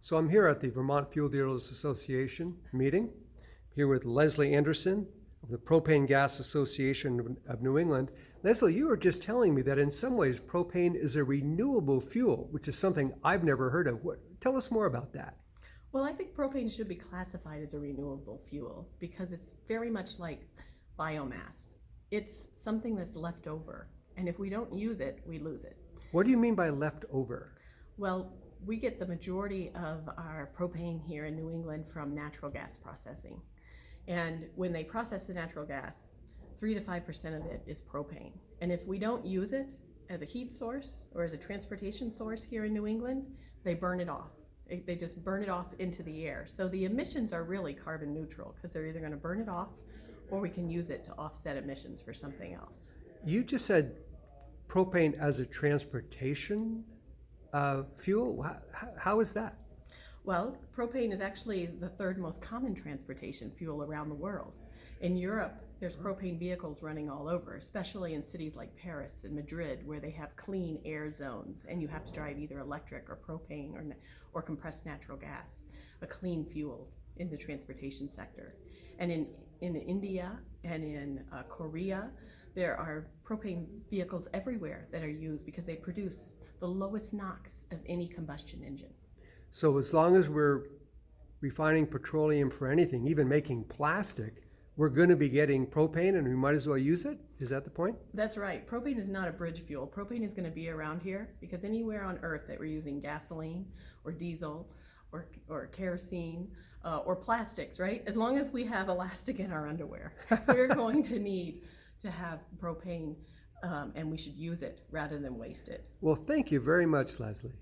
So I'm here at the Vermont Fuel Dealers Association meeting, here with Leslie Anderson of the Propane Gas Association of New England. Leslie, you were just telling me that in some ways propane is a renewable fuel, which is something I've never heard of. Tell us more about that. Well, I think propane should be classified as a renewable fuel because it's very much like biomass. It's something that's left over, and if we don't use it, we lose it. What do you mean by leftover? Well, we get the majority of our propane here in New England from natural gas processing. And when they process the natural gas, 3 to 5% of it is propane. And if we don't use it as a heat source or as a transportation source here in New England, they burn it off. They just burn it off into the air. So the emissions are really carbon neutral because they're either going to burn it off or we can use it to offset emissions for something else. You just said propane as a transportation fuel. How is that? Well, propane is actually the third most common transportation fuel around the world. In Europe, there's propane vehicles running all over, especially in cities like Paris and Madrid, where they have clean air zones, and you have to drive either electric or propane or compressed natural gas, a clean fuel in the transportation sector. And in India and in Korea, there are propane vehicles everywhere that are used because they produce the lowest NOx of any combustion engine. So as long as we're refining petroleum for anything, even making plastic, we're going to be getting propane and we might as well use it? Is that the point? That's right. Propane is not a bridge fuel. Propane is going to be around here because anywhere on Earth that we're using gasoline or diesel or kerosene or plastics, right? As long as we have elastic in our underwear, we're going to need to have propane and we should use it rather than waste it. Well, thank you very much, Leslie.